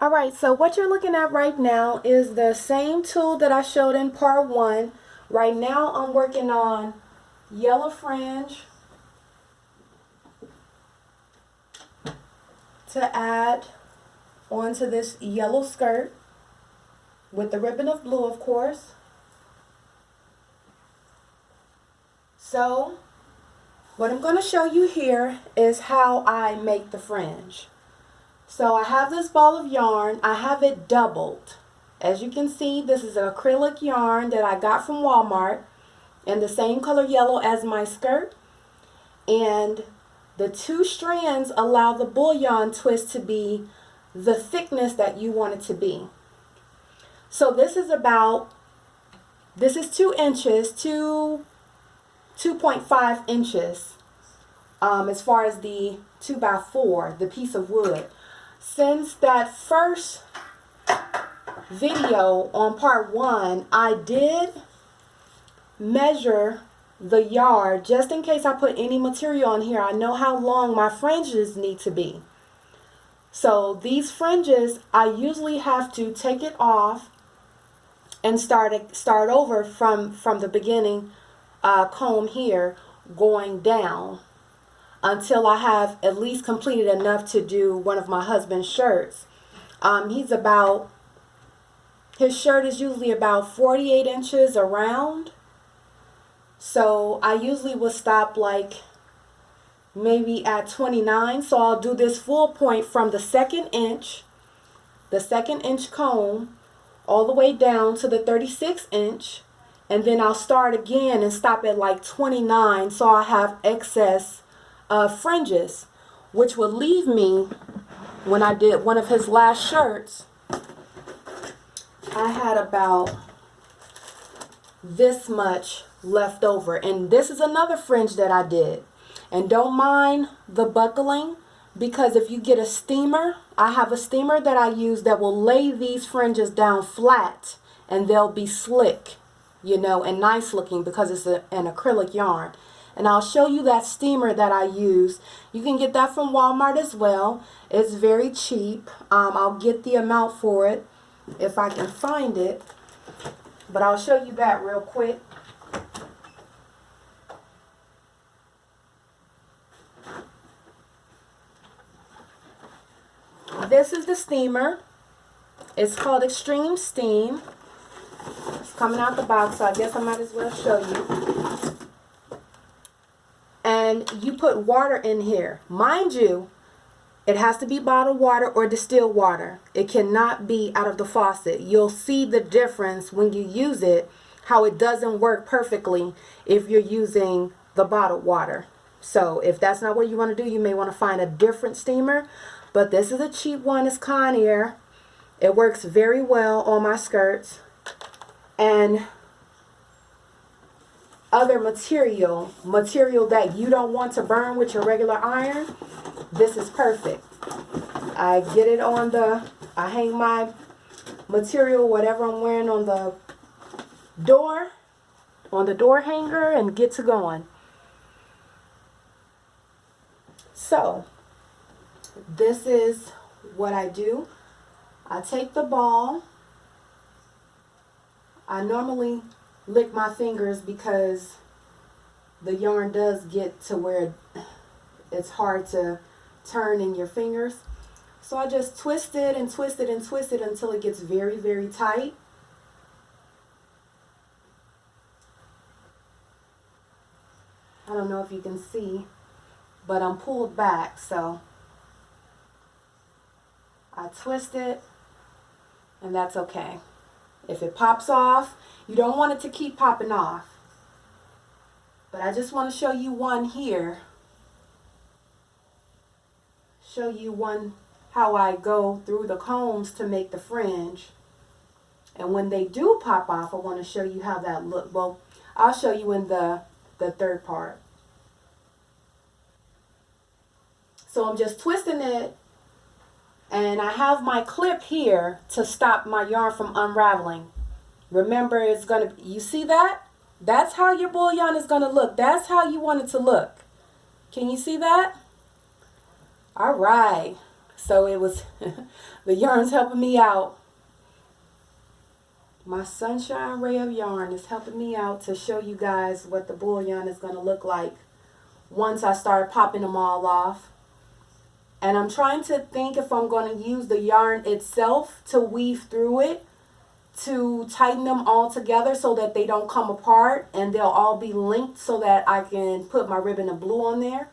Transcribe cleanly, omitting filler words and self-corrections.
Alright, so what you're looking at right now is the same tool that I showed in part 1. Right now I'm working on yellow fringe to add onto this yellow skirt with the ribbon of blue, of course. So what I'm going to show you here is how I make the fringe. So I have this ball of yarn. I have it doubled. As you can see, this is an acrylic yarn that I got from Walmart in the same color yellow as my skirt. And the 2 strands allow the bullion twist to be the thickness that you want it to be. So this is 2 inches, 2.5 inches as far as the 2x4, the piece of wood. Since that first video on part 1, I did measure the yard just in case I put any material on here. I know how long my fringes need to be. So these fringes, I usually have to take it off and start over from the beginning, comb here going down until I have at least completed enough to do one of my husband's shirts. His shirt is usually about 48 inches around. So I usually will stop like maybe at 29. So I'll do this full point from the second inch comb all the way down to the 36 inch. And then I'll start again and stop at like 29. So I have excess fringes, which would leave me, when I did one of his last shirts, I had about this much left over. And this is another fringe that I did. And don't mind the buckling, because if you get a steamer, I have a steamer that I use that will lay these fringes down flat and they'll be slick, and nice looking because it's an acrylic yarn. And I'll show you that steamer that I use. You can get that from Walmart as well. It's very cheap. I'll get the amount for it if I can find it. But I'll show you that real quick. This is the steamer. It's called Extreme Steam. It's coming out the box, so I guess I might as well show you. And you put water in here. Mind you, it has to be bottled water or distilled water. It cannot be out of the faucet. You'll see the difference when you use it, how it doesn't work perfectly if you're using the bottled water. So if that's not what you want to do, you may want to find a different steamer. But this is a cheap one. It's Conair. It works very well on my skirts. And other material that you don't want to burn with your regular iron, this is perfect. I get it I hang my material, whatever I'm wearing, on the door hanger and get to going. So this is what I do. I take the ball. I normally lick my fingers because the yarn does get to where it's hard to turn in your fingers. So I just twist it and twist it and twist it until it gets very, very tight. I don't know if you can see, but I'm pulled back, so I twist it, and that's okay. If it pops off, you don't want it to keep popping off. But I just want to show you one here. Show you one how I go through the combs to make the fringe. And when they do pop off, I want to show you how that looks. Well, I'll show you in the third part. So I'm just twisting it. And I have my clip here to stop my yarn from unraveling. Remember, you see that? That's how your bullion is going to look. That's how you want it to look. Can you see that? All right. So it was, the yarn's helping me out. My sunshine ray of yarn is helping me out to show you guys what the bullion is going to look like once I start popping them all off. And I'm trying to think if I'm going to use the yarn itself to weave through it to tighten them all together so that they don't come apart and they'll all be linked so that I can put my ribbon of blue on there.